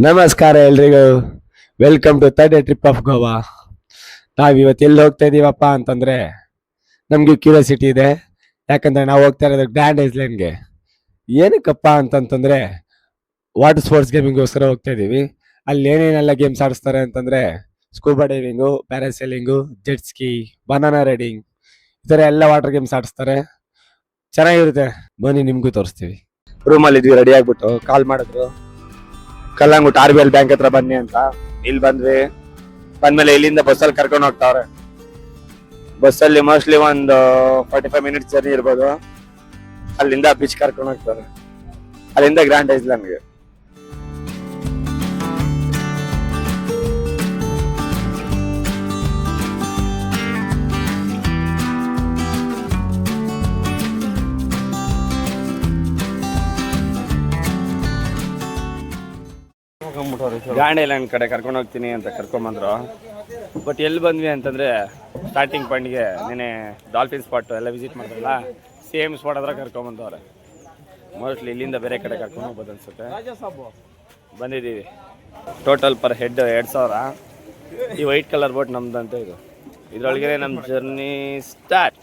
ನಮಸ್ಕಾರ ಎಲ್ರಿಗೂ. Welcome to third trip of Goa. ನಾವಿವತ್ತು ಎಲ್ಲಿ ಹೋಗ್ತಾ ಇದೀವಪ್ಪ ಅಂತಂದ್ರೆ ನಮ್ಗೆ ಕ್ಯೂರಿಯಾಸಿಟಿ ಇದೆ. ಯಾಕಂದ್ರೆ ನಾವು ಹೋಗ್ತಾ ಇರೋದು ಗ್ರ್ಯಾಂಡ್ ಐಸ್ಲ್ಯಾಂಡ್ಗೆ. ಏನಕ್ಕಪ್ಪ ಅಂತಂತಂದ್ರೆ ವಾಟರ್ ಸ್ಪೋರ್ಟ್ಸ್ ಗೇಮಿಂಗೋಸ್ಕರ ಹೋಗ್ತಾ ಇದೀವಿ. ಅಲ್ಲಿ ಏನೇನೆಲ್ಲ ಗೇಮ್ಸ್ ಆಡಿಸ್ತಾರೆ ಅಂತಂದ್ರೆ scuba diving, parasailing, jet ski, banana riding, ಈ ಥರ ಎಲ್ಲ ವಾಟರ್ ಗೇಮ್ಸ್ ಆಡಿಸ್ತಾರೆ. ಚೆನ್ನಾಗಿರುತ್ತೆ, ಬನ್ನಿ ನಿಮ್ಗೂ ತೋರಿಸ್ತೀವಿ. ರೂಮಲ್ಲಿ ಇದ್ವಿ, ರೆಡಿ ಆಗ್ಬಿಟ್ಟು ಕಾಲ್ ಮಾಡಿದ್ರು. ಕಲ್ಲಂಗುಟ್ RBL ಬ್ಯಾಂಕ್ ಹತ್ರ ಬನ್ನಿ ಅಂತ. ಇಲ್ಲಿ ಬಂದ್ವಿ. ಬಂದ್ಮೇಲೆ ಇಲ್ಲಿಂದ ಬಸ್ಸಲ್ಲಿ ಕರ್ಕೊಂಡು ಹೋಗ್ತಾವ್ರೆ. ಬಸ್ಸಲ್ಲಿ ಮೋಸ್ಟ್ಲಿ ಒಂದು 45 ಮಿನಿಟ್ಸ್ ಜರ್ನಿ ಇರ್ಬೋದು. ಅಲ್ಲಿಂದ ಬೀಚ್ ಕರ್ಕೊಂಡು ಹೋಗ್ತಾರೆ, ಅಲ್ಲಿಂದ ಗ್ರ್ಯಾಂಡ್ ಐಸ್ಲ್ಯಾಂಡ್ಗೆ. ಗ್ರ್ಯಾಂಡ್ ಐಲ್ಯಾಂಡ್ ಕಡೆ ಕರ್ಕೊಂಡು ಹೋಗ್ತೀನಿ ಅಂತ ಕರ್ಕೊಂಬಂದ್ರು. ಬಟ್ ಎಲ್ಲಿ ಬಂದ್ವಿ ಅಂತಂದ್ರೆ ಸ್ಟಾರ್ಟಿಂಗ್ ಪಾಯಿಂಟ್ಗೆ ನೆನೆ ಡಾಲ್ಫಿನ್ ಸ್ಪಾಟ್ ಎಲ್ಲ ವಿಸಿಟ್ ಮಾಡಿದ್ರಲ್ಲ, ಸೇಮ್ ಸ್ಪಾಟ್ ಹತ್ರ ಕರ್ಕೊಂಬಂದವ್ರೆ. ಮೋಸ್ಟ್ಲಿ ಇಲ್ಲಿಂದ ಬೇರೆ ಕಡೆ ಕರ್ಕೊಂಡು ಹೋಗ್ಬೋದು ಅನ್ಸುತ್ತೆ. ಬಂದಿದ್ದೀವಿ. Total per head 2000. ಈ ವೈಟ್ ಕಲರ್ ಬೋಟ್ ನಮ್ದಂತ ಇದು. ಇದ್ರೊಳಗೆ ನಮ್ಮ ಜರ್ನಿ ಸ್ಟಾರ್ಟ್.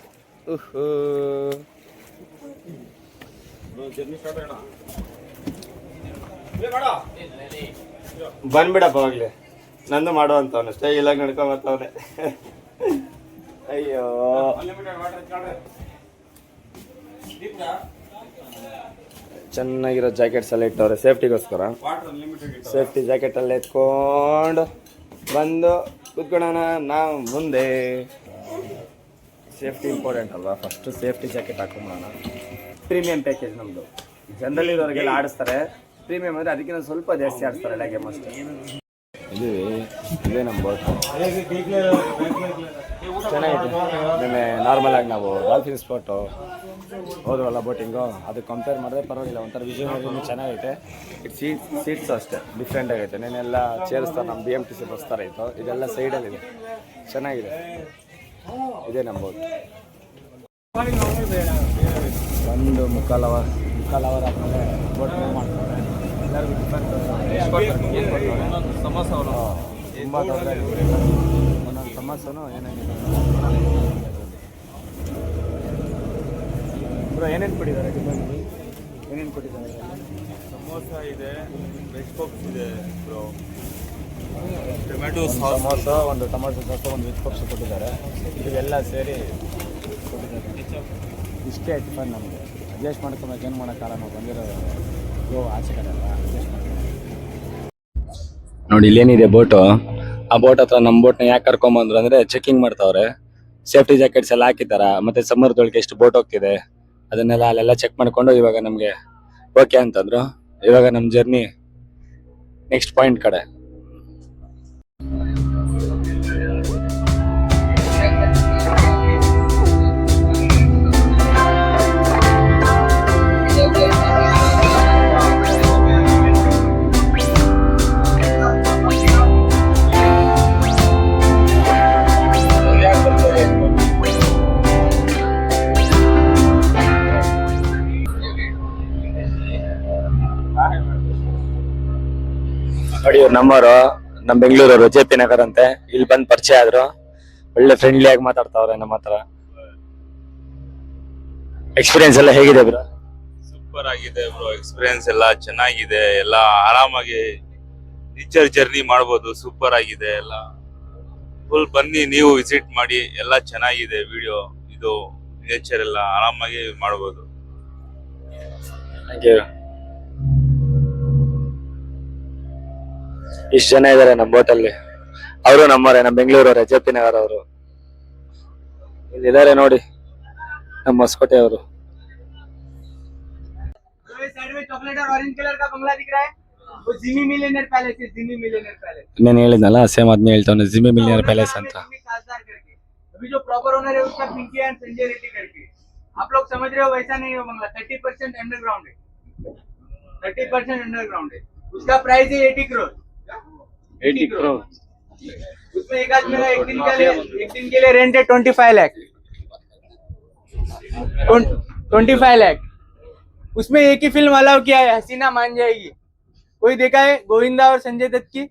ಬಂದ್ಬಿಡಪ್ಪ ಅವಾಗ್ಲೆ, ನಂದು ಮಾಡುವಂತವನು ಸ್ಟೇ ಇಲ್ಲ ನಡ್ಕೊಂಬತ್ತವನೆ. ಅಯ್ಯೋ, ಚೆನ್ನಾಗಿರೋ ಜಾಕೆಟ್ಸ್ ಎಲ್ಲ ಇಟ್ಟವ್ರೆ ಸೇಫ್ಟಿಗೋಸ್ಕರ. ಸೇಫ್ಟಿ ಜಾಕೆಟ್ ಎಲ್ಲ ಎತ್ಕೊಂಡು ಬಂದು ಕುತ್ಕೊಳ್ಳೋಣ ನಾವು ಮುಂದೆ. ಸೇಫ್ಟಿ ಇಂಪಾರ್ಟೆಂಟ್ ಅಲ್ವಾ, ಫಸ್ಟ್ ಸೇಫ್ಟಿ ಜಾಕೆಟ್ ಹಾಕೊಂಬೋಣ. ಪ್ರೀಮಿಯಂ ಪ್ಯಾಕೇಜ್ ನಮ್ಮದು. ಜನರಲ್ ಇರೋರಿಗೆಲ್ಲ ಆಡಿಸ್ತಾರೆ. ಪ್ರೀಮಿಯಂ ಅಂದರೆ ಅದಕ್ಕಿಂತ ಸ್ವಲ್ಪ ಜಾಸ್ತಿ ಆಡಿಸ್ತಾರೆ ಎಲ್ಲ ಗೇಮ್ ಅಷ್ಟೇ. ಇದೇ ನಮ್ಮ ಬೋಟ್ ಚೆನ್ನಾಗಿದೆ. ನಿನ್ನೆ ನಾರ್ಮಲ್ ಆಗಿ ನಾವು ಡಾಲ್ಫಿನ್ ಸ್ಪಾಟು ಹೋದ್ವಲ್ಲ ಬೋಟಿಂಗು, ಅದಕ್ಕೆ ಕಂಪೇರ್ ಮಾಡಿದ್ರೆ ಪರವಾಗಿಲ್ಲ. ಒಂಥರ ವಿಜುವಲ್ ಚೆನ್ನಾಗೈತೆ. ಸೀಟ್ಸು ಅಷ್ಟೇ ಡಿಫ್ರೆಂಟ್ ಆಗೈತೆ. ನೆನೆಲ್ಲ ಚೇರ್ಸ್ ನಮ್ಮ BMTC ಬಸ್ ಥರ ಇತ್ತು. ಇದೆಲ್ಲ ಸೈಡಲ್ಲಿದೆ, ಚೆನ್ನಾಗಿದೆ. ಇದೇ ನಮ್ಮ ಬೋಟ್. ಒಂದು ಮುಕ್ಕಾಲ್ ಅವರ್ ಆದಮೇಲೆ ಬೋಟ್ ಮೂವ್ ಮಾಡ್ತಾರೆ. ಎಲ್ಲರಿಗೂ ಡಿಫ್ರೆಂಟ್ ಸಮೋಸವನ್ನು ತುಂಬ ದೊಡ್ಡ ಒಂದೊಂದು ಸಮೋಸನು ಏನೇನಿದೆ ಬ್ರೋ, ಏನೇನು ಕೊಟ್ಟಿದ್ದಾರೆ ಡಿಫ್ರೆಂಟ್? ಏನೇನು ಕೊಟ್ಟಿದ್ದಾರೆ? ಸಮೋಸ ಇದೆ, ವೆಜ್ ಪಪ್ಸ್ ಇದೆ ಬ್ರೋ, ಟೊಮೆಟೊ ಸಮೋಸ, ಒಂದು ಟೊಮೆಟೊ ಸಾಸು, ಒಂದು ವೆಜ್ ಪಪ್ಸ್ ಕೊಟ್ಟಿದ್ದಾರೆ. ಇವೆಲ್ಲ ಸೇರಿ ಕೊಟ್ಟಿದ್ದಾರೆ. ಇಷ್ಟೇ ಟಿಫನ್ ನಮಗೆ. ಅಡ್ಜಸ್ಟ್ ಮಾಡ್ಕೊಬೇಕು, ಏನು ಮಾಡೋಕ್ಕಾಗಲ್ಲ. ನಾವು ಬಂದಿರೋ ಆಚೆ ಕಡೆ ಅಲ್ಲ, ಅಡ್ಜಸ್ಟ್ ಮಾಡ್ಕೊಂಡು ನೋಡಿ. ಇಲ್ಲೇನಿದೆ ಬೋಟು, ಆ ಬೋಟ್ ಹತ್ರ ನಮ್ಮ ಬೋಟ್ನ ಯಾಕೆ ಕರ್ಕೊಂಬಂದ್ರು ಅಂದರೆ ಚೆಕಿಂಗ್ ಮಾಡ್ತಾವ್ರೆ. ಸೇಫ್ಟಿ ಜಾಕೆಟ್ಸ್ ಎಲ್ಲ ಹಾಕಿದ್ದಾರ, ಮತ್ತೆ ಸಮ್ಮರ್ದೊಳಗೆ ಎಷ್ಟು ಬೋಟ್ ಹೋಗ್ತಿದೆ ಅದನ್ನೆಲ್ಲ ಅಲ್ಲೆಲ್ಲ ಚೆಕ್ ಮಾಡ್ಕೊಂಡು ಇವಾಗ ನಮಗೆ ಓಕೆ ಅಂತಂದ್ರು. ಇವಾಗ ನಮ್ಮ ಜರ್ನಿ ನೆಕ್ಸ್ಟ್ ಪಾಯಿಂಟ್ ಕಡೆ. ನೋಡಿ, ಇವ್ರು ನಮ್ಮವರು, ನಮ್ಮ ಬೆಂಗಳೂರವರು, JP ನಗರ್ ಅಂತೆ. ಇಲ್ಲಿ ಬಂದು ಪರಿಚಯ ಆದ್ರು. ಒಳ್ಳೆ ಫ್ರೆಂಡ್ಲಿ ಆಗಿ ಮಾತಾಡ್ತಾವ್ರೆ ನಮ್ಮ ಹತ್ರ. ಎಕ್ಸ್ಪೀರಿಯನ್ಸ್ ಎಲ್ಲ ಹೇಗಿದೆ ಬ್ರೋ? ಸೂಪರ್ ಆಗಿದೆ ಬ್ರೋ. ಎಕ್ಸ್ಪೀರಿಯನ್ಸ್ ಎಲ್ಲ ಚೆನ್ನಾಗಿದೆ. ಎಲ್ಲ ಆರಾಮಾಗಿ ನೇಚರ್ ಜರ್ನಿ ಮಾಡ್ಬೋದು. ಸೂಪರ್ ಆಗಿದೆ ಎಲ್ಲ. ಫುಲ್ ಬನ್ನಿ, ನೀವು ವಿಸಿಟ್ ಮಾಡಿ. ಎಲ್ಲ ಚೆನ್ನಾಗಿದೆ. ವಿಡಿಯೋ ಇದು ನೇಚರ್ ಎಲ್ಲ ಆರಾಮಾಗಿ ಮಾಡ್ಬೋದು. Thank you. ಇಷ್ಟು ಜನ ಇದಾರೆ ನಮ್ಮ ಬೋಟಲ್ಲಿ. ಅವರು ನಮ್ಮವರೇ, ನಮ್ಮ ಬೆಂಗಳೂರವರೇ, JP ನಗರ್ ಅವರು. ಇಲ್ಲಿದ್ದಾರೆ ನೋಡಿ ನಮ್ಮ ಹೊಸಕೋಟೆ ಅವರು. ನಾನು ಹೇಳಿದ್ನಲ್ಲ, ಸೇಮ್ ಅದನ್ನೇ ಹೇಳ್ತಾನೆ, ಜಿಮ್ಮಿ ಮಿಲಿಯನರ್ ಪ್ಯಾಲೇಸ್ ಅಂತ. जो प्रॉपर ओनर है उसका पिंकी एंड संजय रेड्डी करके, आप लोग समझ रहे हो, वैसा नहीं है बंगला. 30% अंडरग्राउंड है, 30% अंडरग्राउंड है. उसका प्राइस है 80 करोड़. 80 करोड़. उसमें एक आदमी का एक दिन के लिए रेंट है 25 लाख. 25 लाख. उसमें एक ही फिल्म अलाउ किया है, हसीना मान जाएगी. कोई देखा है गोविंदा और संजय दत्त की?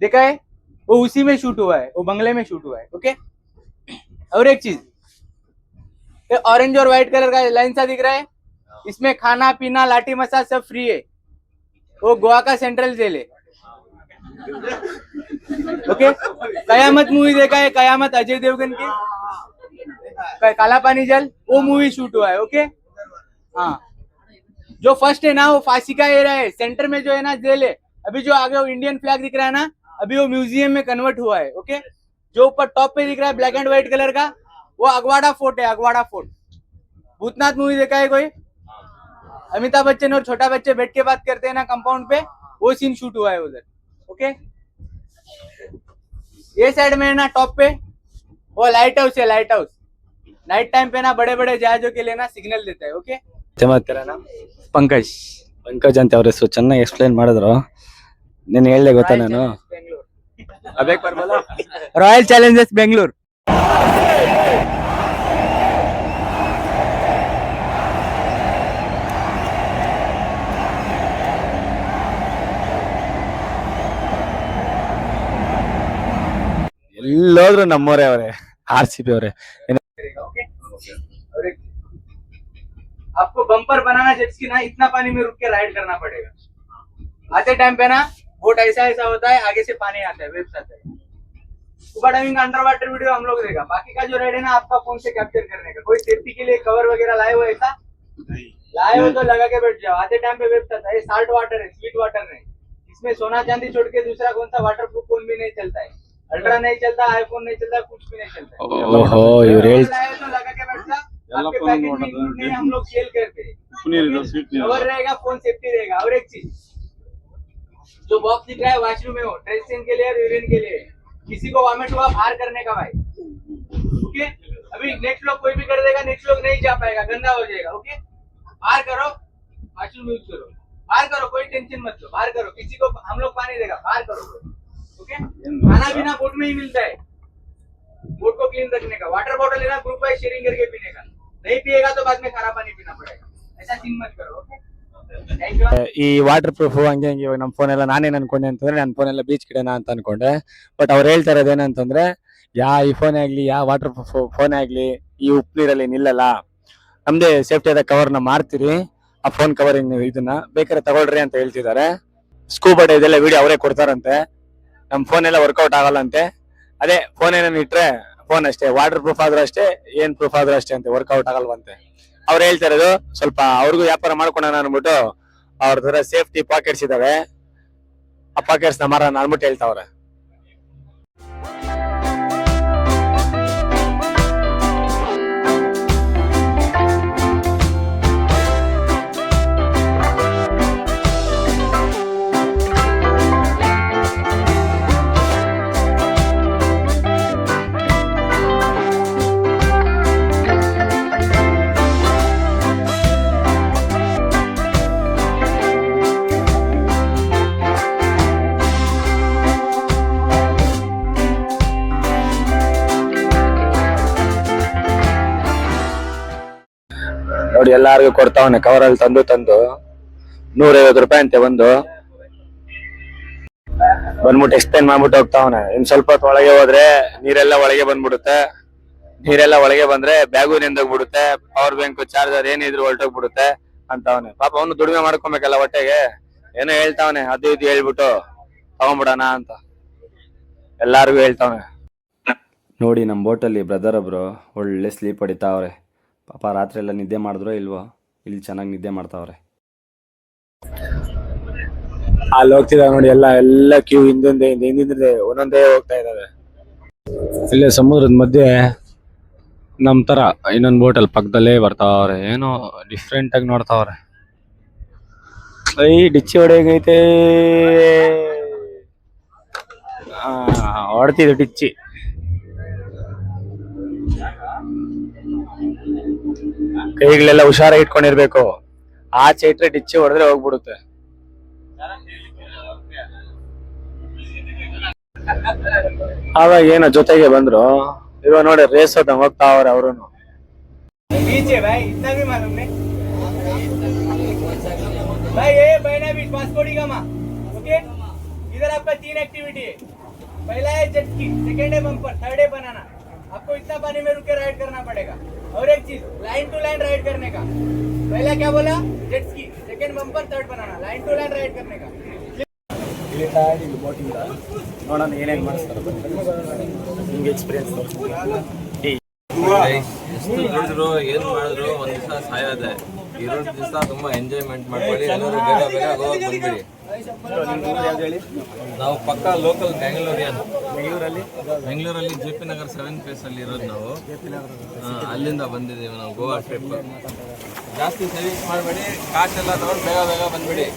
देखा है? वो उसी में शूट हुआ है, वो बंगले में शूट हुआ है. ओके. और एक चीज, ये ऑरेंज और व्हाइट कलर का लाइन सा दिख रहा है, इसमें खाना पीना लाठी मसाज सब फ्री है. वो गोवा का सेंट्रल जेल है. ओके. कयामत मूवी देखा है? कयामत अजय देवगन की, काला पानी जल, वो मूवी शूट हुआ है. ओके. हाँ, जो फर्स्ट है ना वो फांसी का एरिया है, सेंटर में जो है ना जेल है. अभी जो आगे वो इंडियन फ्लैग दिख रहा है ना, अभी वो म्यूजियम में कन्वर्ट हुआ है. ओके. जो ऊपर टॉप पे दिख रहा है ब्लैक एंड व्हाइट कलर का, वो अगवाड़ा फोर्ट है, अगवाड़ा फोर्ट. भूतनाथ मूवी देखा है कोई? अमिताभ बच्चन और छोटा बच्चे बैठ के बात करते हैं ना कंपाउंड पे, वो सीन शूट हुआ है उधर. ओके. ये साइड में है ना टॉप पे, वो लाइट हाउस है, लाइट हाउस. नाइट टाइम पे ना बड़े बड़े जहाजों के लिए ना सिग्नल देता है. ओके. पंकज ಪಂಕಜ್ ಅಂತ ಅವ್ರ ಹೆಸರು ಚೆನ್ನಾಗಿ ಎಕ್ಸ್ಪ್ಲೈನ್ ಮಾಡಿದ್ರು. ನೀನು ಹೇಳ್ದೆ ಗೊತ್ತಾ ನಾನು रॉयल चैलेंजर्स बेंगलोर. ಎಲ್ಲೋದ್ರು ನಮ್ಮವರೇ ಅವರೇ, RCB ಅವರೇ. आपको बम्पर बनाना जेट्स की ना, इतना पानी में रुक के राइड करना पड़ेगा. आते टाइम पे ना बोट ऐसा ऐसा होता है, आगे से पानी आता है, वेव्स आता है. स्कूबा डाइविंग का अंडर वाटर वीडियो हम लोग देगा. बाकी का जो राइड है ना आपका फोन से कैप्चर करने का. कोई सेफ्टी के लिए कवर वगैरह लाए हो? ऐसा लाए हो तो लगा के बैठ जाओ. आते टाइम पे वेव्स आता है. साल्ट वाटर है, स्वीट वाटर नहीं. इसमें सोना चांदी छोड़ के दूसरा कौन सा वाटर प्रूफ फोन भी नहीं चलता है. अल्ट्रा नहीं चलता, आईफोन नहीं चलता, कुछ भी नहीं चलता. ಓಹೋ ಇವ್ರು ಹೇಳ್ लाए तो लगा के बैठ जा. आपके पैकेज में इंक्लूड नहीं, हम लोग सेल करते हैं. कवर रहेगा, फोन सेफ्टी रहेगा. और एक चीज, जो बॉक्स दिख रहा है वॉशरूम में हो, ड्रेसिंग के लिए और यूरिन के लिए. किसी को वॉमिट हुआ बाहर करने का भाई. ओके. अभी नेक्स्ट लोग कोई भी कर देगा, नेक्स्ट लोग नहीं जा पाएगा, गंदा हो जाएगा. ओके. बाहर करो, वॉशरूम यूज करो, बाहर करो, कोई टेंशन मत लो, बाहर करो. किसी को हम लोग पानी देगा, बाहर करो. ओके. खाना पीना बोट में ही मिलता है, बोट को क्लीन रखने का. वाटर बॉटल लेना, ग्रुप वाइज शेयरिंग करके पीने का. नहीं पिएगा तो बाद में खारा पानी पीना पड़ेगा. ऐसा सीन मत करो. ओके. Thank you. ಈ ವಾಟರ್ ಪ್ರೂಫ್ ಹಂಗೆ ಹಂಗೆ ಇವಾಗ ನಮ್ಮ ಫೋನ್ ಎಲ್ಲ ನಾನೇನ್ ಅನ್ಕೊಂಡೆ ಅಂತಂದ್ರೆ, ನನ್ನ ಫೋನ್ ಎಲ್ಲ ಬೀಚ್ ಗಿಡನ ಅಂತ ಅನ್ಕೊಂಡೆ. ಬಟ್ ಅವ್ರು ಹೇಳ್ತಾ ಇರೋದು ಏನಂತಂದ್ರೆ, ಈ ಫೋನ್ ಆಗ್ಲಿ, ವಾಟರ್ ಪ್ರೂಫ್ ಫೋನ್ ಆಗ್ಲಿ ಈ ಉಪ್ಪು ನೀರಲ್ಲಿ ನಿಲ್ಲಲ್ಲ, ನಮ್ದೇ ಸೇಫ್ಟಿ ಆದ ಕವರ್ ನ ಮಾರ್ತೀರಿ, ಆ ಫೋನ್ ಕವರಿಂಗ್ ಇದನ್ನ ಬೇಕಾದ್ರೆ ತಗೊಳ್ರಿ ಅಂತ ಹೇಳ್ತಿದ್ದಾರೆ. ಸ್ಕೂಬಾ ಇದೆಲ್ಲ ವಿಡಿಯೋ ಅವರೇ ಕೊಡ್ತಾರಂತೆ. ನಮ್ ಫೋನ್ ಎಲ್ಲ ವರ್ಕೌಟ್ ಆಗಲ್ಲ ಅಂತೆ. ಅದೇ ಫೋನ್ ಏನೇನು ಇಟ್ರೆ ಫೋನ್ ಅಷ್ಟೇ, ವಾಟರ್ ಪ್ರೂಫ್ ಆದ್ರೂ ಅಷ್ಟೇ, ಏನ್ ಪ್ರೂಫ್ ಆದ್ರೂ ಅಷ್ಟೇ ಅಂತೆ, ವರ್ಕೌಟ್ ಆಗಲ್ವಂತೆ. ಅವ್ರು ಹೇಳ್ತಾ ಇರೋದು ಸ್ವಲ್ಪ ಅವ್ರಿಗೂ ವ್ಯಾಪಾರ ಮಾಡ್ಕೊಳೋಣ ಅನ್ಬಿಟ್ಟು ಅವ್ರ ತರ ಸೇಫ್ಟಿ ಪಾಕೆಟ್ಸ್ ಇದಾವೆ, ಆ ಪಾಕೆಟ್ಸ್ ನ ಮಾರೋಣ ಅನ್ಬಿಟ್ಟು ಹೇಳ್ತಾವ್ರೆ. ನೋಡಿ ಎಲ್ಲಾರ್ಗು ಕೊಡ್ತಾವನೆ ಕವರ್ ಅಲ್ಲಿ ತಂದು ತಂದು 150 ರೂಪಾಯಿ ಅಂತೆ ಒಂದು. ಬಂದ್ಬಿಟ್ಟು ಎಕ್ಸ್ಪ್ಲೇನ್ ಮಾಡ್ಬಿಟ್ಟು ಹೋಗ್ತಾವನೆ. ಇನ್ ಸ್ವಲ್ಪ ಹೊತ್ತು ಒಳಗೆ ಹೋದ್ರೆ ನೀರೆಲ್ಲ ಒಳಗೆ ಬಂದ್ಬಿಡುತ್ತೆ, ನೀರೆಲ್ಲ ಒಳಗೆ ಬಂದ್ರೆ ಬ್ಯಾಗು ನೆಂದೋಗ್ಬಿಡುತ್ತೆ, ಪವರ್ ಬ್ಯಾಂಕ್ ಚಾರ್ಜರ್ ಏನಿದ್ರು ಹೊರಟೋಗ್ಬಿಡುತ್ತೆ ಅಂತವನೆ. ಪಾಪ ಅವನು ದುಡಿಮೆ ಮಾಡ್ಕೊಬೇಕಲ್ಲ ಹೊಟ್ಟೆಗೆ, ಏನೋ ಹೇಳ್ತಾವನೆ, ಅದು ಇದು ಹೇಳ್ಬಿಟ್ಟು ತಗೊಂಡ್ಬಿಡೋಣ ಅಂತ ಎಲ್ಲಾರ್ಗು ಹೇಳ್ತಾವನೆ. ನೋಡಿ ನಮ್ ಬೋಟಲ್ಲಿ ಬ್ರದರ್ ಒಬ್ರು ಒಳ್ಳೆ ಸ್ಲೀಪ್ ಹೊಡಿತಾವ್ರೆ. ಪಾಪ ರಾತ್ರಿ ಎಲ್ಲ ನಿದ್ದೆ ಮಾಡಿದ್ರೋ ಇಲ್ವೋ, ಇಲ್ಲಿ ಚೆನ್ನಾಗಿ ನಿದ್ದೆ ಮಾಡ್ತಾವ್ರೆ. ಅಲ್ಲಿ ಹೋಗ್ತಿದಾವೆ ನೋಡಿ, ಎಲ್ಲ ಕ್ಯೂ ಹಿಂದಿಂದೆ ಒಂದೊಂದೇ ಹೋಗ್ತಾ ಇದಾವೆ. ಇಲ್ಲೇ ಸಮುದ್ರದ ಮಧ್ಯೆ ನಮ್ ತರ ಇನ್ನೊಂದು ಬೋಟಲ್ ಪಕ್ಕದಲ್ಲೇ ಬರ್ತಾವ್ರೆ, ಏನೋ ಡಿಫ್ರೆಂಟ್ ಆಗಿ ನೋಡ್ತಾವ್ರೆ. ಡಿಚ್ಚಿ ಹೊಡೆಯಂಗೈತೆ, ಹೊಡ್ತಿದ್ದು ಡಿಚ್ಚಿ. ಕೈಗಳೆಲ್ಲ ಹುಷಾರಾಗಿ ಇಟ್ಕೊಂಡಿರ್ಬೇಕು, ಆಚೆ ಇಟ್ರೆ ಡಿಚ್ಚಿ ಹೊಡೆದ್ರೆ ಹೋಗ್ಬಿಡುತ್ತೆ. ಆವಾಗ ಏನೋ ಜೊತೆಗೆ ಬಂದ್ರು, ಇವಾಗ ನೋಡಿ ರೇಸ್ ಹೋದಂಗ್ ಹೋಗ್ತಾವ್ರೆ ಅವ್ರುನು. भाई ये बहना बीच पासपोर्ट गामा ओके। इधर आपका 3 एक्टिविटी है। पहला है जेट स्की, सेकेंड है बम्पर, थर्ड है बनाना। आपको इतना पानी में रुक के राइड करना पड़ेगा। और एक चीज लाइन टू लाइन राइड करने का। पहला क्या बोला, jet ski, second bumper, third banana, line to line ride करने का। ಇಳಿತಾ ಇಲ್ಲಿ ಬೋಟಿಂದ ನೋಡೋಣ ಏನೇನು ಮಾಡಿಸ್ತಾರೆ ನಿಮ್ಗೆ ಎಕ್ಸ್ಪೀರಿಯನ್ಸ್ ಎಷ್ಟು ದುಡಿದ್ರು ಏನ್ ಮಾಡಿದ್ರು ಒಂದ್ ದಿವಸ ಸಾಯೋದೆ. ಇರೋ ದಿವಸ ತುಂಬಾ ಎಂಜಾಯ್ಮೆಂಟ್ ಮಾಡ್ಕೊಳ್ಳಿ. ಎಲ್ಲರೂ ಬೇಗ ಬೇಗ ಗೋವಾಗೆ ಬಂದ್ಬಿಡಿ. ಯಾವ್ದು ಹೇಳಿ. ನಾವು ಪಕ್ಕ ಲೋಕಲ್ ಬೆಂಗಳೂರಿಯನ್. ಬೆಂಗಳೂರಲ್ಲಿ JP ನಗರ್ 7 ಫೇಸ್ ಅಲ್ಲಿ ಇರೋದು ನಾವು. ಅಲ್ಲಿಂದ ಬಂದಿದ್ದೀವಿ ನಾವು ಗೋವಾ ಟ್ರಿಪ್. ಜಾಸ್ತಿ ಸೇವಿಂಗ್ಸ್ ಮಾಡಬೇಡಿ, ಕಾಸೆಲ್ಲ ತಗೊಂಡು ಬೇಗ ಬೇಗ ಬಂದ್ಬಿಡಿ.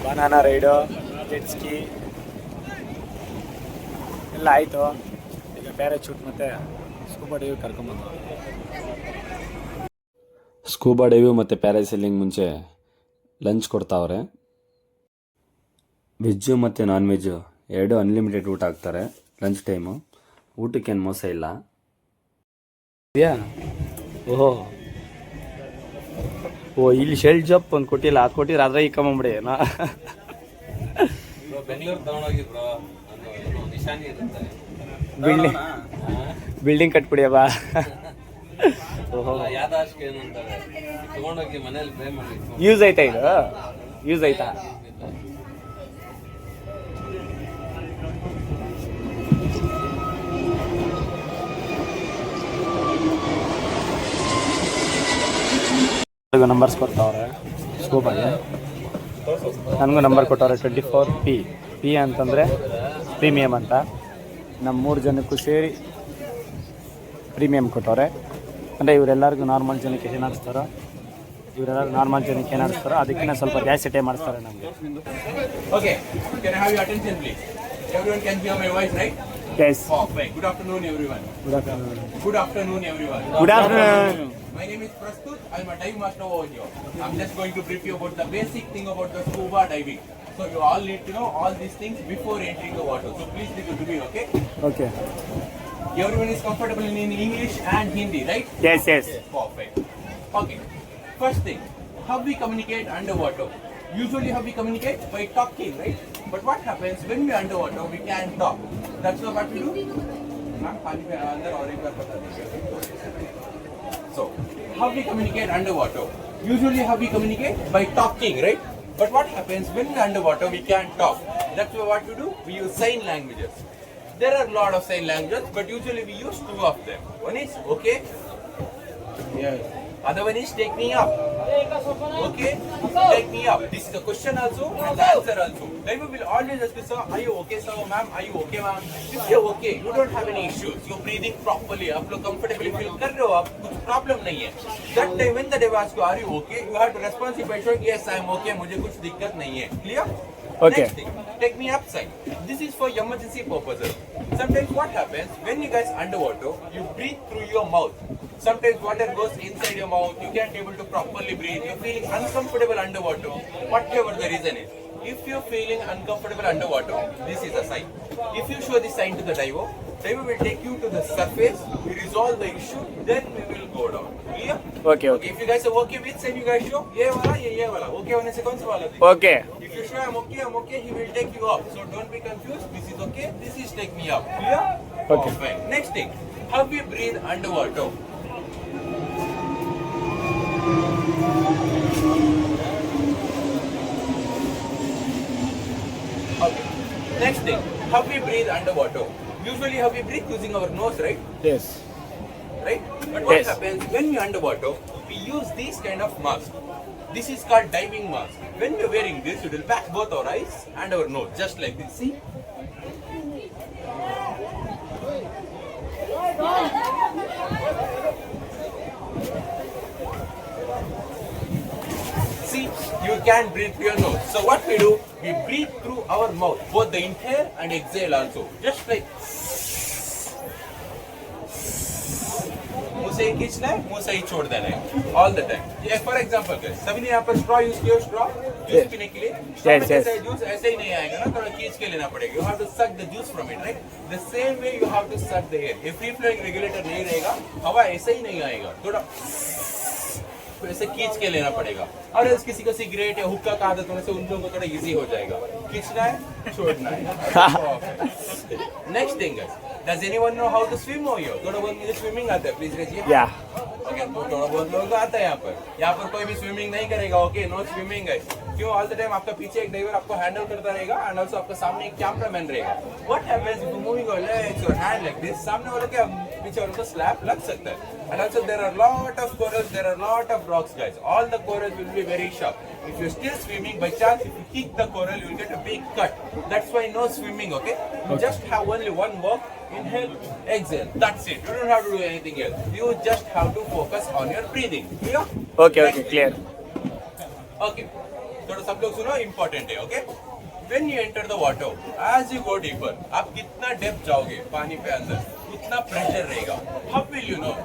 ಬನಾನಾ ರೈಡು, ಜೆಟ್ ಸ್ಕಿ ಎಲ್ಲ ಆಯಿತು. ಈಗ ಪ್ಯಾರಾಚೂಟ್ ಮತ್ತು ಸ್ಕೂಬಾ ಡೈವ್ ಕರ್ಕೊಂಬಂದು. ಸ್ಕೂಬಾ ಡೈವ್ ಮತ್ತು ಪ್ಯಾರಾಸೈಲಿಂಗ್ ಮುಂಚೆ ಲಂಚ್ ಕೊಡ್ತಾವ್ರೆ. ವೆಜ್ಜು ಮತ್ತು ನಾನ್ ವೆಜ್ಜು ಎರಡು ಅನ್ಲಿಮಿಟೆಡ್ ಊಟ ಹಾಕ್ತಾರೆ ಲಂಚ್ ಟೈಮು. ಊಟಕ್ಕೇನು ಮೋಸ ಇಲ್ಲ. ಓಹೋ ಇಲ್ಲಿ ಶೆಲ್ ಜಪ್ ಒಂದು ಕೊಟ್ಟಿಲ್ಲ, ಅದು ಕೊಟ್ಟಿದ್ರೆ ಅದ್ರ ಇಕ್ಕಂಬಿಡಿ ನಾ ಬೆಂಗಳೂರು ತಗೊಂಡೋಗಿ ಬ್ರೋ, ನಿಶಾನಿ ಇರುತ್ತೆ. ಬಿಲ್ಡಿಂಗ್ ಕಟ್ಬಿಡಿ ಬಾ. ಯಾದಾಶ್ಕೆ ಏನಂತಾರೆ, ತಗೊಂಡೋಗಿ ಮನೇಲಿ ಪ್ರೇ ಮಾಡಿ. ಯೂಸ್ ಆಯ್ತಾ ಇದು? ಯೂಸ್ ಆಯ್ತಾ? ನಂಬರ್ಸ್ ಕೊಡ್ತಾವ್ರೆ ಸ್ಕೂಬಾಗೆ. ನನಗೂ ನಂಬರ್ ಕೊಟ್ಟವ್ರೆ 24P. ಪಿ ಅಂತಂದರೆ ಪ್ರೀಮಿಯಮ್ ಅಂತ. ನಮ್ಮ 3 ಜನಕ್ಕೂ ಸೇರಿ ಪ್ರೀಮಿಯಮ್ ಕೊಟ್ಟವ್ರೆ. ಅಂದರೆ ಇವರೆಲ್ಲರಿಗೂ ನಾರ್ಮಲ್ ಜನಕ್ಕೆ ಏನು ಆಡಿಸ್ತಾರೋ ಅದಕ್ಕಿಂತ ಸ್ವಲ್ಪ ಜಾಸ್ತಿ ಮಾಡಿಸ್ತಾರೆ ನಮಗೆ. Okay, can I have your attention, please? Everyone can hear my voice, right? Yes. Perfect. Good afternoon, everyone. Good afternoon. Good afternoon, everyone. Good afternoon. My name is Prastut. I'm a dive master over here. I'm just going to brief you about the basic thing about the scuba diving. So you all need to know all these things before entering the water. So please listen to me, okay? Okay. Everyone is comfortable in English and Hindi, right? Yes, yes. Perfect. Okay. First thing, how we communicate underwater. Usually how we communicate? By talking, right? But what happens when we underwater, we can't talk. That's what we do. So, how we communicate underwater? Usually how we communicate? By talking, right? But what happens when we're underwater, we can't talk. That's what we do. We use sign languages. There are a lot of sign languages, but usually we use 2 of them. One is okay. Yes. Other one is take me up. Okay? Take me up. This is the question also and the answer also. Diver will always ask you, sir, are you okay, sir, ma'am? Are you okay, ma'am? If you're okay, you don't have any issues. You're breathing properly. आप लोग comfortably feel कर रहे हो, आप कुछ problem नहीं है. That time when the diver asks you, are you okay? You have to respond by showing, yes, I am okay. मुझे कुछ दिक्कत नहीं है. Clear? Okay. Next thing, take me upside. This is for emergency purposes. Sometimes what happens when you guys underwater, you breathe through your mouth. Sometimes water goes inside your mouth. You can't able to properly breathe. You're feeling uncomfortable underwater. Whatever the reason is. If you're feeling uncomfortable underwater, this is a sign. If you show this sign to the diver will take you to the surface, we resolve the issue, then we will go down. Clear? Okay. If you guys are okay with, then you guys show, ye wala. Okay होने से कौन सा वाला थी? Okay. If you show I'm okay, he will take you up. So don't be confused. This is okay. This is take me up. Clear? Okay. Perfect. Next thing, how we breathe underwater. Okay. Next thing, how we breathe underwater. Usually how we breathe using our nose, right? Yes. Right? But what Yes. happens when we underwater, we use these kind of mask. This is called diving mask. When we're wearing this, it will pack both our eyes and our nose, just like this. See? See, you can breathe through your nose. So what we do, we breathe through our mouth, both the inhale and exhale also. Just like मुंह से ही खींचना है, मुंह से ही छोड़ देना है, all the time. For example, guys, सभी ने यहाँ पर straw use किया, straw juice पीने के लिए. Straw में जैसे juice ऐसे ही नहीं आएगा ना, थोड़ा खींच के लेना पड़ेगा. You have to suck the juice from it, right? The same way you have to suck the air. If free flowing regulator नहीं रहेगा, हवा ऐसे ही नहीं आएगा. थोड़ा ऐसे खींच के लेना पड़ेगा. और किसी को सिगरेट या हुक्का का आदत होने से उन लोगों को थोड़ा इजी हो जाएगा. खींचना है, छोड़ना है. Next thing, guys. Does anyone know how to swim over here? थोड़ा बहुत मुझे स्विमिंग आता है, प्लीज रजिए. Yeah. Okay, तो थोड़ा बहुत लोगों को आता है यहाँ पर. यहाँ पर कोई भी स्विमिंग नहीं करेगा. ओके, नो स्विमिंग है. क्यों? ऑल द टाइम आपका पीछे एक ड्राइवर आपको हैंडल करता रहेगा एंड ऑल्सो आपका सामने एक कैमरामैन रहेगा. What happens if you moving your legs your hand like this, सामने वाले के पीछे वाले को स्लैप लग सकता है. And also there are lot of corals, there are lot of rocks, guys. All the corals will be very sharp. If you're still swimming, by chance, if you kick the coral, you will get a big cut. That's why no swimming, okay? You just have only one work. Inhale, exhale. That's it. You don't have to do anything else. You just have to focus on your breathing. Clear? Okay, clear. Okay. थोड़ा सब लोग सुनो, important है, okay? When you enter the water, as you go deeper, आप कितना depth जाओगे पानी पे अंदर, उतना pressure रहेगा. How will you know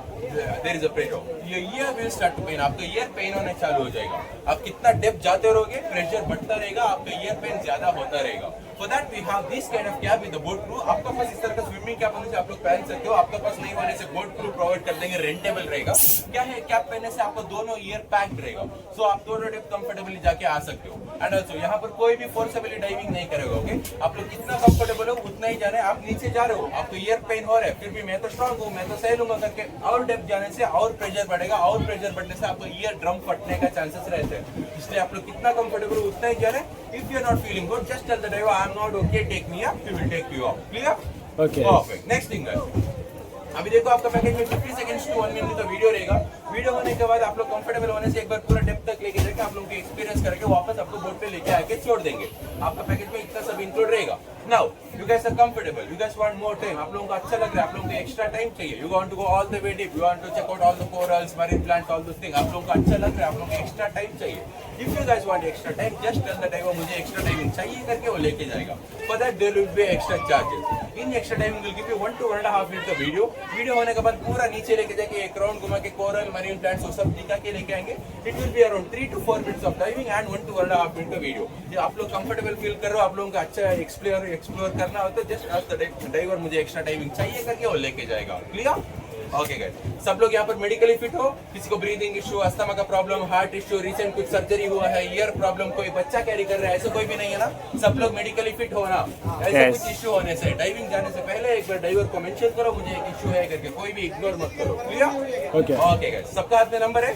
there is a pressure? Your ear will start to pain. आपका ear pain होने चालू हो जाएगा. आप कितना depth जाते रहोगे, pressure बढ़ता रहेगा, आपका ear pain ज्यादा होता रहेगा. For that we have this kind of cap with the boat crew. आपका पास इस तरह का स्विमिंग कैप होने से आप लोग पहन सकते हो. आपका पास नहीं होने से बोट क्रू प्रोवाइड कर देंगे, रेंटेबल रहेगा. क्या है, कैप पहनने से आपको दोनों ईयर पैक्ड रहेगा. सो आप दोनों डेप कंफर्टेबली जाके आ सकते हो. एंड ऑल्सो यहाँ पर कोई भी फोर्सेबली डाइविंग नहीं करेगा. ओके, आप लोग कितना कंफर्टेबल हो उतना ही जाना है. आप नीचे जा रहे हो, आपको ईयर पेन हो रहा है, फिर भी मैं तो स्ट्रांग हूँ, मैं तो सह लूंगा करके और डेप जाने से और प्रेशर बढ़ेगा. और प्रेशर बढ़ने से आपको ईयर ड्रम फटने का चांसेस रहते हैं. इसलिए आप लोग कितना कंफर्टेबल हो उतना ही जा रहे हैं. If you are not feeling good, just tell the driver I am not okay, take me up, he will take you up. Clear? Okay. Perfect. Next thing, guys. अभी देखो आपका पैकेज में 50 seconds to 1 minute का video रहेगा. Video होने के बाद आप लोग कंफर्टेबल होने से एक बार पूरा डेप्थ तक लेके जाके आप लोगों को एक्सपीरियंस करके वापस आपको बोट पे लेके आके छोड़ देंगे। आपका पैकेज में इतना सब इंक्लूड रहेगा। Now you guys are comfortable, you guys want more time, आप लोगों को अच्छा लग रहा है, आप लोगों को एक्स्ट्रा टाइम चाहिए, you want to go all the way deep, you want to check out all the corals, marine plants, all those thing, आप लोगों को अच्छा लग रहा है, आप लोगों को एक्स्ट्रा टाइम चाहिए। If you guys want extra time, just tell the driver मुझे एक्स्ट्रा टाइमिंग चाहिए करके वो लेके जाएगा। For that there will be extra charges. In extra timing will give you 1 to 1.5 minute का वीडियो होने के बाद पूरा नीचे लेके जाके एक राउंड घुमा के कोरल, मरीन प्लांट्स वो सब दिखा के लेके आएंगे। It will be around 3 to 4 minutes of timing and 1 to 1.5 minute का वीडियो। ये आप लोग कंफर्टेबल फील कर रहे हो, आप लोगों का अच्छा एक्सप्लोर करना हो तो जस्ट आस्क द ड्राइवर मुझे एक्स्ट्रा टाइमिंग चाहिए करके वो लेके जाएगा। क्लियर? ओके गाइस, सब लोग यहाँ पर मेडिकली फिट हो, किसी को ब्रीदिंग इशू, अस्थमा का प्रॉब्लम, हार्ट इशू, रिसेंट कुछ सर्जरी हुआ है, ईयर प्रॉब्लम, कोई बच्चा कैरी कर रहा है, ऐसा कोई भी नहीं है ना? सब लोग मेडिकली फिट हो ना? ऐसा Yes. कुछ इशू होने से डाइविंग जाने से पहले एक बार ड्राइवर को मेंशन करो मुझे एक इशू है करके, कोई भी इग्नोर मत करो। क्लियर? Okay. ओके गाइस, सबका हाथ में नंबर है?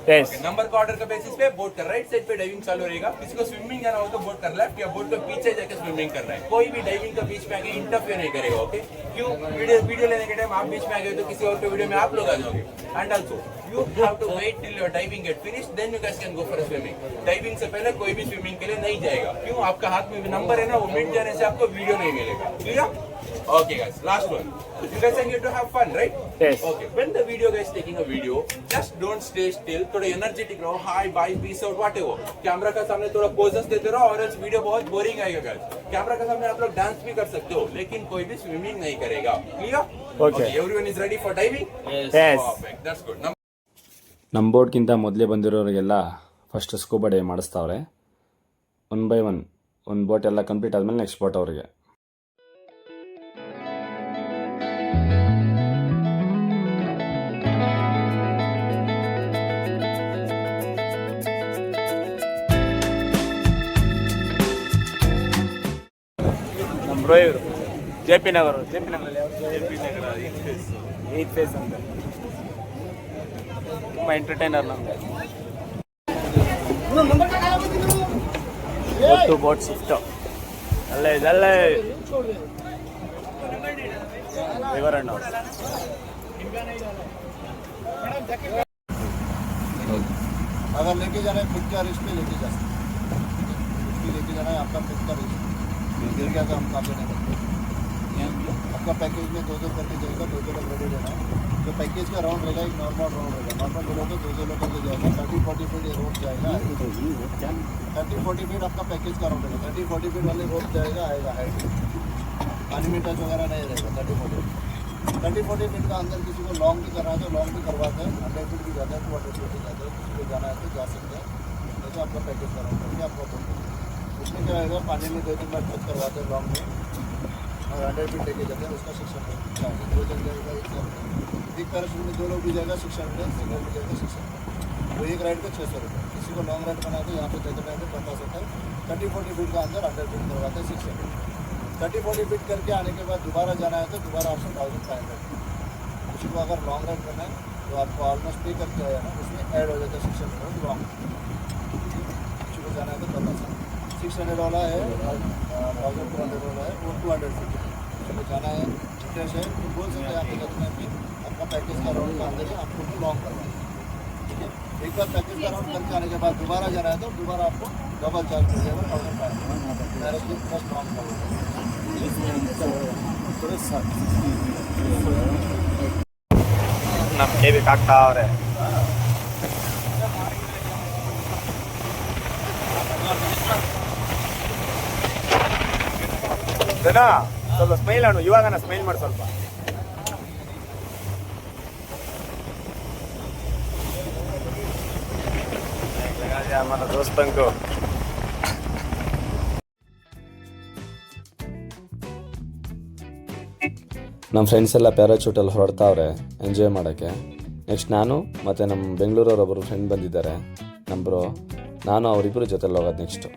Yes. नंबर का ऑर्डर का बेसिस पे बोट का राइट साइड पे डाइविंग चालू रहेगा। किसी को स्विमिंग जाना हो तो बोट का लेफ्ट या बोट के पीछे जाके स्विमिंग करना है। कोई भी डाइविंग का बीच में आके इंटरफेयर नहीं करेगा। ओके? क्यों? वीडियो लेने के टाइम आप बीच में आ गए तो किसी और के वीडियो में आप लोग आ जाओगे। And also you have to wait till your diving get finish, then you guys can go for a swimming. Diving से पहले कोई भी स्विमिंग के लिए नहीं जाएगा। क्यों? आपका हाथ में नंबर है ना, वो मिट जाने से आपको वीडियो नहीं मिलेगा। Clear? Okay guys, last one. You guys are here to have fun, right? Yes. Okay. When the video guys taking a video, just don't stay still. थोड़ा energetic रहो, hi, bye, peace out, whatever. Camera का सामने थोड़ा poses देते रहो और else video बहुत boring आएगा guys. कैमरा के सामने आप लोग डांस भी कर सकते हो, लेकिन कोई भी स्विमिंग नहीं करेगा. Clear? Okay. Everyone is ready for diving? Yes. Perfect. That's good. ನಮ್ಮ ಬೋಟ್ಗಿಂತ ಮೊದಲೇ ಬಂದಿರೋರಿಗೆಲ್ಲ ಫಸ್ಟ್ ಸ್ಕೂಬಾ ಡೈವ್ ಮಾಡಿಸ್ತಾವ್ರೆ. 1 by 1 ಒಂದು ಬೋಟ್ ಎಲ್ಲ ಕಂಪ್ಲೀಟ್ ಆದಮೇಲೆ ನೆಕ್ಸ್ಟ್ ಬೋಟ್ ಅವರಿಗೆ. ನಮ್ಮ ಬ್ರೋ ಇವರು JP ನಗರ ಏಯ್ಟ್ ಫೇಸ್ ಅಂತ ತುಂಬ ಎಂಟರ್ಟೈನರ್ ನಮಗೆ. ಒಟ್ಟು ಬೋಟ್ ಶಿಫ್ಟು ಅಲ್ಲೇ ಇದಲ್ಲೇ ವಿವರಣ್ಣ अगर लेके जाना है पिक्चर इस पे लेके जा सकते लेके जाना है आपका पिक्चर गिर गया तो हम काफी नहीं करते। आपका पैकेज में 2-2 करके जाएगा, 2-2 लोग रेडी रहना। जो पैकेज का राउंड रहेगा एक नॉर्मल राउंड रहेगा, नॉर्मल बोलोगे 2-2 लोग करके जाएगा। 30-40 फीट ये रोड जाएगा, 30-40 फीट आपका पैकेज का राउंड रहेगा। 30-40 फीट वाले रोड जाएगा, आएगा हाइट, पानी में टच वगैरह नहीं रहेगा। 30-40 फीट का अंदर किसी को लॉन्ग भी करना है तो लॉन्ग भी करवाते हैं, 100 फीट भी जाता है, 200 फीट भी जाता है। किसी को जाना है तो जा सकते हैं, जैसे आपका पैकेज का राउंड करके आपको उसमें क्या रहेगा, पानी में 2-3 बार टच करवाते हैं लॉन्ग में और 100 फीट लेके जाते हैं। उसका 600 चार्जेस 2 जन जाएगा, एक पैराशूट में 2 लोग भी जाएगा 600, सिंगल भी जाएगा 600। वो एक राइड का 600 रुपये। किसी को लॉन्ग राइड बनाए तो यहाँ पे जाते टाइम पे 50 होता है। 30-40 फीट का अंदर 100 फीट करवाते हैं 600। 30-40 फीट करके आने के बाद दोबारा जाना है तो दोबारा आपसे 1500। किसी को अगर लॉन्ग राइड करना है तो आपको ऑलमोस्ट पे करके आया ना, उसमें ऐड हो जाता है 600 लॉन्ग। किसी को जाना है तो 1500। 600 वाला है, 1200 वाला है, वो 200 फीट। किसी को जाना है इंटरेस्ट है तो बोल सकते हैं आपके जितने भी आपका पैकेज का राउंड का अंदर है, आपको लॉन्ग करना है। ठीक है, एक बार पैकेज का राउंड करके आने के बाद दोबारा जाना है तो दोबारा आपको डबल चार्ज मिल जाएगा 1500 प्लस लॉन्ग करना। ನಮ್ಮ ಕೆ ವಿ ಆಗ್ತಾ ಅವ್ರೆ. ಸ್ವಲ್ಪ ಸ್ಮೈಲ್ ಅಣ್ಣ, ಇವಾಗ ನಾ ಸ್ಮೈಲ್ ಮಾಡಿ ಸ್ವಲ್ಪ. మన దోస్తంకు ನಮ್ಮ ಫ್ರೆಂಡ್ಸ್ ಎಲ್ಲ ಪ್ಯಾರಾಚೂಟಲ್ಲಿ ಹೊರಡ್ತಾವ್ರೆ ಎಂಜಾಯ್ ಮಾಡೋಕ್ಕೆ. ನೆಕ್ಸ್ಟ್ ನಾನು ಮತ್ತು ನಮ್ಮ ಬೆಂಗಳೂರವರೊಬ್ಬರು ಫ್ರೆಂಡ್ ಬಂದಿದ್ದಾರೆ ನಮ್ಮ ಬ್ರೋ, ನಾನು ಅವರಿಬ್ಬರು ಜೊತೆಲಿ ಹೋಗೋದು next.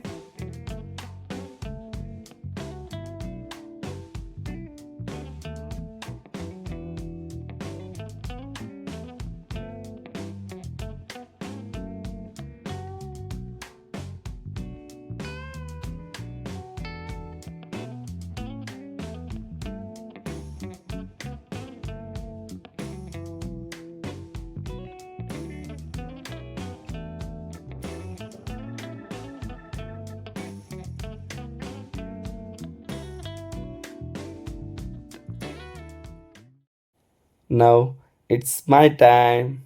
Now it's my time.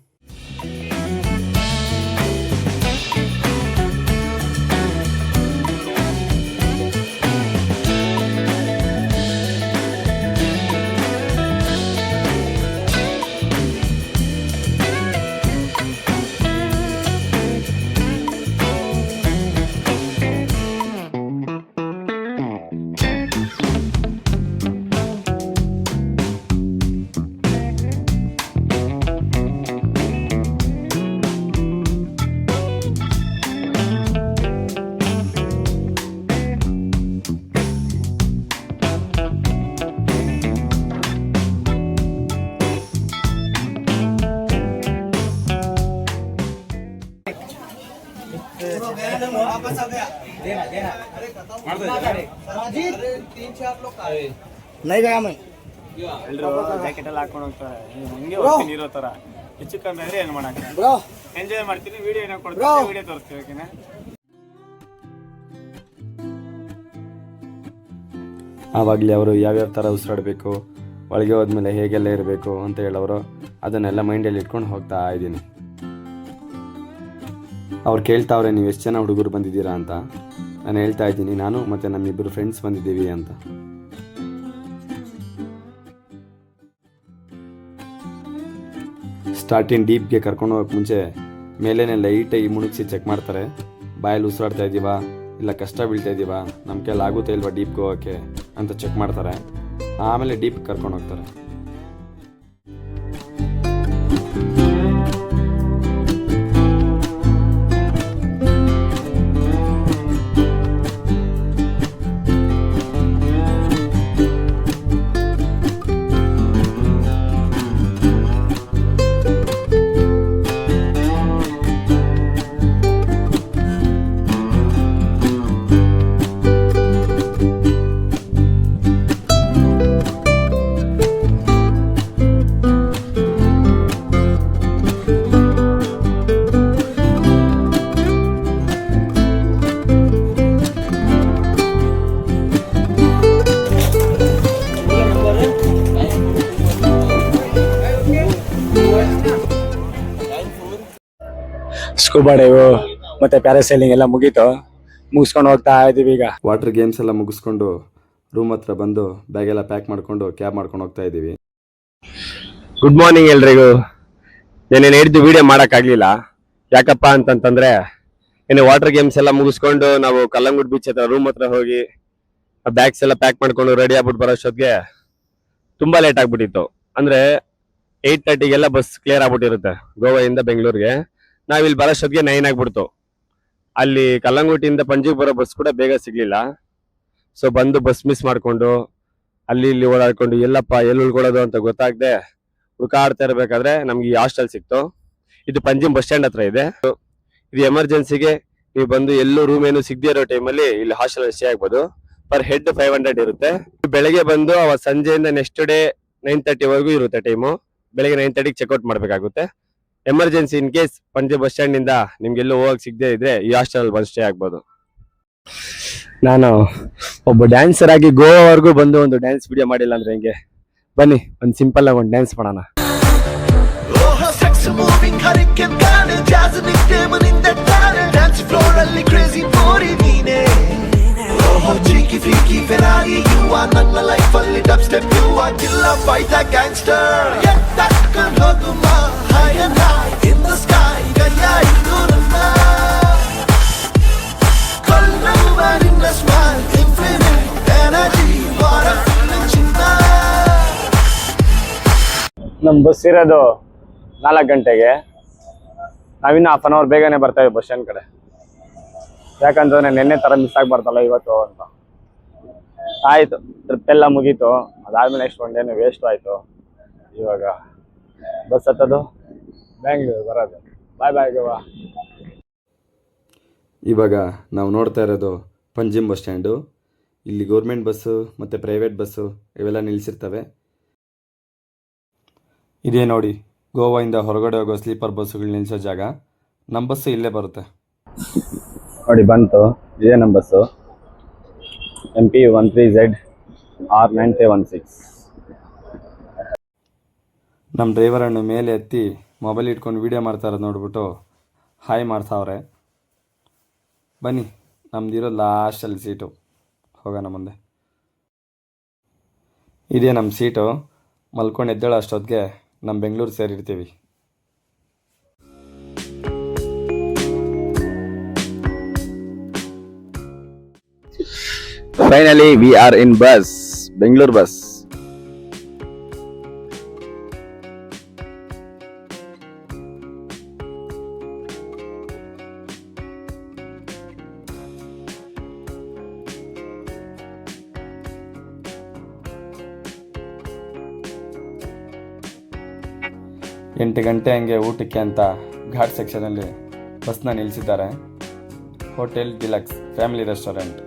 ಎಲ್ರು ಜಾಕೆಟ್ ಎಲ್ಲ ಹಾಕೊಂಡು ಹೋಗ್ತಾರೆ ಹಂಗೆ ಹೋಗ್ತೀನಿ ಇರೋ ತರ ಹೆಚ್ಚು ಕಮ್ಮಿ ಆದ್ರೆ ಏನ್ ಮಾಡಕ್ಕೆ ಎಂಜಾಯ್ ಮಾಡ್ತೀನಿ ವಿಡಿಯೋ ಏನೋ ಕೊಡ್ತೀನಿ ವಿಡಿಯೋ ತೋರಿಸ್ತೀವಿ ಓಕೆನಾ. ಆವಾಗಲೇ ಅವರು ಯಾವ್ಯಾವ ಥರ ಉಸಿರಾಡಬೇಕು, ಒಳಗೆ ಹೋದ್ಮೇಲೆ ಹೇಗೆಲ್ಲ ಇರಬೇಕು ಅಂತ ಹೇಳೋರು, ಅದನ್ನೆಲ್ಲ ಮೈಂಡಲ್ಲಿ ಇಟ್ಕೊಂಡು ಹೋಗ್ತಾ ಇದ್ದೀನಿ. ಅವ್ರು ಕೇಳ್ತಾವ್ರೆ ನೀವು ಎಷ್ಟು ಜನ ಹುಡುಗರು ಬಂದಿದ್ದೀರಾ ಅಂತ. ನಾನು ಹೇಳ್ತಾ ಇದ್ದೀನಿ ನಾನು ಮತ್ತು ನಮ್ಮಿಬ್ಬರು ಫ್ರೆಂಡ್ಸ್ ಬಂದಿದ್ದೀವಿ ಅಂತ. ಸ್ಟಾರ್ಟಿಂಗ್ ಡೀಪ್ಗೆ ಕರ್ಕೊಂಡು ಹೋಗೋಕೆ ಮುಂಚೆ ಮೇಲೇನೆ ಲೈಟಾಗಿ ಮುಳುಗಿಸಿ ಚೆಕ್ ಮಾಡ್ತಾರೆ. ಬಾಯಲ್ಲಿ ಉಸಿರಾಡ್ತಾ ಇದ್ದೀವಾ, ಇಲ್ಲ ಕಷ್ಟ ಬೀಳ್ತಾ ಇದ್ದೀವಾ, ನಮ್ಮ ಕೈಲಿ ಆಗುತ್ತಾ ಇಲ್ವಾ ಡೀಪ್ಗೆ ಹೋಗೋಕ್ಕೆ ಅಂತ ಚೆಕ್ ಮಾಡ್ತಾರೆ. ಆಮೇಲೆ ಡೀಪ್ ಕರ್ಕೊಂಡು ಹೋಗ್ತಾರೆ. ಸ್ಕೂಬಾ ಡೈವು ಮತ್ತೆ ಪ್ಯಾರಾಸೈಲಿಂಗ್ ಎಲ್ಲ ಮುಗಿಸ್ಕೊಂಡು ಹೋಗ್ತಾ ಇದೀವಿ ಈಗ. ವಾಟರ್ ಗೇಮ್ಸ್ ಎಲ್ಲ ಮುಗಿಸ್ಕೊಂಡು ರೂಮ್ ಹತ್ರ ಬಂದು ಬ್ಯಾಗೆಲ್ಲ ಪ್ಯಾಕ್ ಮಾಡಿಕೊಂಡು ಕ್ಯಾಬ್ ಮಾಡ್ಕೊಂಡು ಹೋಗ್ತಾ ಇದ್ದೀವಿ. ಗುಡ್ ಮಾರ್ನಿಂಗ್ ಎಲ್ರಿಗೂ. ನಾನೇನು ಹಿಡಿದು ವಿಡಿಯೋ ಮಾಡೋಕ್ಕಾಗಲಿಲ್ಲ. ಯಾಕಪ್ಪ ಅಂತಂತಂದ್ರೆ ಇನ್ನು ವಾಟರ್ ಗೇಮ್ಸ್ ಎಲ್ಲ ಮುಗಿಸ್ಕೊಂಡು ನಾವು ಕಲ್ಲಂಗುಡ್ ಬೀಚ್ ಹತ್ರ ರೂಮ್ ಹತ್ರ ಹೋಗಿ ಬ್ಯಾಗ್ಸ್ ಎಲ್ಲ ಪ್ಯಾಕ್ ಮಾಡ್ಕೊಂಡು ರೆಡಿ ಆಗ್ಬಿಟ್ಟು ಬರೋಷ್ಟೊತ್ತಿಗೆ ತುಂಬಾ ಲೇಟ್ ಆಗ್ಬಿಟ್ಟಿತ್ತು. ಅಂದ್ರೆ 8:30ಗೆಲ್ಲ ಬಸ್ ಕ್ಲಿಯರ್ ಆಗ್ಬಿಟ್ಟಿರುತ್ತೆ ಗೋವಾದಿಂದ ಬೆಂಗಳೂರಿಗೆ. ನಾವಿಲ್ಲಿ ಬರೋಷ್ಟೊತ್ತಿಗೆ 9 ಆಗ್ಬಿಡ್ತು. ಅಲ್ಲಿ ಕಲ್ಲಂಗುಟ್ಟಿಯಿಂದ ಪಂಜಿಗೆ ಬರೋ ಬಸ್ ಕೂಡ ಬೇಗ ಸಿಗ್ಲಿಲ್ಲ. ಸೊ ಬಂದು ಬಸ್ ಮಿಸ್ ಮಾಡ್ಕೊಂಡು ಅಲ್ಲಿ ಇಲ್ಲಿ ಓಡಾಡ್ಕೊಂಡು ಎಲ್ಲಪ್ಪ ಎಲ್ಲಿ ಉಳ್ಕೊಳ್ಳೋದು ಅಂತ ಗೊತ್ತಾಗದೆ ಹುಡುಕಾಡ್ತಾ ಇರ್ಬೇಕಾದ್ರೆ ನಮ್ಗೆ ಈ ಹಾಸ್ಟೆಲ್ ಸಿಕ್ತು. ಇದು ಪಂಜಿಮ್ ಬಸ್ ಸ್ಟ್ಯಾಂಡ್ ಹತ್ರ ಇದೆ. ಇದು ಎಮರ್ಜೆನ್ಸಿಗೆ ನೀವು ಬಂದು ಎಲ್ಲೂ ರೂಮ್ ಏನು ಸಿಗದೇ ಇರೋ ಟೈಮಲ್ಲಿ ಇಲ್ಲಿ ಹಾಸ್ಟೆಲ್ ಸ್ಟೇ ಆಗ್ಬೋದು. ಪರ್ ಹೆಡ್ 500 ಇರುತ್ತೆ. ಬೆಳಗ್ಗೆ ಬಂದು ಅವತ್ತು ಸಂಜೆಯಿಂದ ನೆಕ್ಸ್ಟ್ ಡೇ 9:30 ಇರುತ್ತೆ ಟೈಮು. ಬೆಳಗ್ಗೆ 9:30ಗೆ ಚೆಕ್ಔಟ್ ಮಾಡ್ಬೇಕಾಗುತ್ತೆ. Emergency in case Panje bus stand ಇಂದ ನಿಮ್ಗೆಲ್ಲೂ ಹೋಗಕ್ ಸಿಗದೆ ಇದ್ರೆ ಈ ಹಾಸ್ಟೆಲ್ ಬಂದು ಸ್ಟೇ ಆಗ್ಬೋದು. ನಾನು ಒಬ್ಬ ಡ್ಯಾನ್ಸರ್ ಆಗಿ ಗೋವಾವರೆಗೂ ಬಂದು ಒಂದು ಡ್ಯಾನ್ಸ್ ವಿಡಿಯೋ ಮಾಡಿಲ್ಲ ಅಂದ್ರೆ ಹೆಂಗೆ? ಬನ್ನಿ ಒಂದು ಸಿಂಪಲ್ ಆಗಿ ಒಂದು ಡ್ಯಾನ್ಸ್ ಮಾಡೋಣ. ನಮ್ ಬಸ್ ಇರೋದು 4 ಗಂಟೆಗೆ. ನಾವಿನ್ನು 1/2 ಅವರ್ ಬೇಗನೆ ಬರ್ತಾ ಇದ್ದೀವಿ ಬಸ್ ಸ್ಟ್ಯಾಂಡ್ ಕಡೆ. ಯಾಕಂತಂದ್ರೆ ನಿನ್ನೆ ತರ ಮಿಸ್ ಆಗ್ಬಾರ್ದಲ್ಲ ಇವತ್ತು ಅಂತ. ಆಯ್ತು, ಟ್ರಿಪ್ ಎಲ್ಲ ಮುಗೀತು. ಅದಾದ್ಮೇಲೆ ನೆಕ್ಸ್ಟ್ ಒನ್ ಡೇನು ವೇಸ್ಟ್ ಆಯ್ತು. ಇವಾಗ ಬಸ್ ಹತ್ತೋದು, ಬ್ಯಾಂಗ್ಳೂರ್ ಬರೋದು. ಬಾಯ್ ಬಾಯ್ ಗೋವಾ. ಇವಾಗ ನಾವು ನೋಡ್ತಾ ಇರೋದು ಪಂಜಿಮ್ ಬಸ್ ಸ್ಟ್ಯಾಂಡು. ಇಲ್ಲಿ ಗೌರ್ಮೆಂಟ್ ಬಸ್ಸು ಮತ್ತು ಪ್ರೈವೇಟ್ ಬಸ್ಸು ಇವೆಲ್ಲ ನಿಲ್ಲಿಸಿರ್ತವೆ. ಇದೇ ನೋಡಿ ಗೋವಾಯಿಂದ ಹೊರಗಡೆ ಹೋಗೋ ಸ್ಲೀಪರ್ ಬಸ್ಸುಗಳು ನಿಲ್ಲಿಸೋ ಜಾಗ. ನಮ್ಮ ಬಸ್ಸು ಇಲ್ಲೇ ಬರುತ್ತೆ ನೋಡಿ. ಬಂತು, ಇದೇ ನಮ್ಮ ಬಸ್ಸು MP13Z R9516. ನಮ್ಮ ಡ್ರೈವರನ್ನು ಮೇಲೆ ಎತ್ತಿ ಮೊಬೈಲ್ ಇಟ್ಕೊಂಡು ವೀಡಿಯೋ ಮಾಡ್ತಾ ಇರೋದು ನೋಡ್ಬಿಟ್ಟು ಹಾಯ್ ಮಾಡ್ತಾವ್ರೆ. ಬನ್ನಿ, ನಮ್ದಿರೋ ಲಾಸ್ಟಲ್ಲಿ ಸೀಟು, ಹೋಗೋಣ ಮುಂದೆ. ಇದೇ ನಮ್ಮ ಸೀಟು. ಮಲ್ಕೊಂಡು ಎದ್ದೇಳೋ ಅಷ್ಟೊತ್ತಿಗೆ ನಮ್ಮ Bengaluru ಸೇರಿರ್ತೀವಿ. Finally, we are in bus, Bangalore bus. ಎಂಟು ಗಂಟೆ ಹಂಗೆ ಊಟಕ್ಕೆ ಅಂತ ಘಾಟ್ ಸೆಕ್ಷನಲ್ಲಿ ಬಸ್ನ ನಿಲ್ಲಿಸಿದ್ದಾರೆ. Hotel deluxe family restaurant.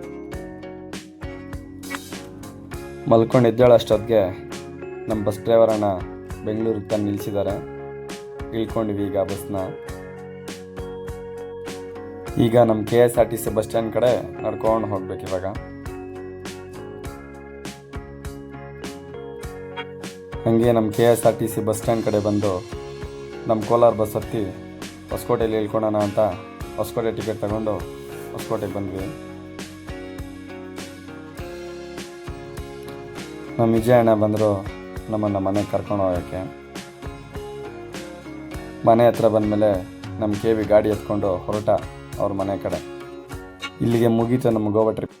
ಮಲ್ಕೊಂಡು ಎದ್ದೇಳೋ ಅಷ್ಟೊತ್ತಿಗೆ ನಮ್ಮ ಬಸ್ ಡ್ರೈವರನ್ನು ಬೆಂಗಳೂರಿಗೆ ತಂದು ನಿಲ್ಲಿಸಿದ್ದಾರೆ. ಇಳ್ಕೊಂಡಿವಿ ಈಗ ಬಸ್ನ. ಈಗ ನಮ್ಮ KSRTC ಬಸ್ ಸ್ಟ್ಯಾಂಡ್ ಕಡೆ ನಡ್ಕೊಂಡು ಹೋಗ್ಬೇಕು ಇವಾಗ. ಹಾಗೆ ನಮ್ಮ KSRTC ಬಸ್ ಸ್ಟ್ಯಾಂಡ್ ಕಡೆ ಬಂದು ನಮ್ಮ ಕೋಲಾರ ಬಸ್ ಹತ್ತಿ ಹೊಸಕೋಟೆಯಲ್ಲಿ ಇಳ್ಕೊಳ್ಳೋಣ ಅಂತ ಹೊಸಕೋಟೆ ಟಿಕೆಟ್ ತಗೊಂಡು ಹೊಸಕೋಟೆಗೆ ಬಂದ್ವಿ. ನಮ್ಮ ವಿಜಯಣ್ಣ ಬಂದರು ನಮ್ಮನ್ನು ಮನೆಗೆ ಕರ್ಕೊಂಡು ಹೋಗೋಕ್ಕೆ. ಮನೆ ಹತ್ರ ಬಂದಮೇಲೆ ನಮ್ಮ KV ಗಾಡಿ ಎತ್ಕೊಂಡು ಹೊರಟ ಅವ್ರ ಮನೆ ಕಡೆ. ಇಲ್ಲಿಗೆ ಮುಗೀತು ನಮ್ಮ ಗೋವಾ ಟ್ರಿಪ್.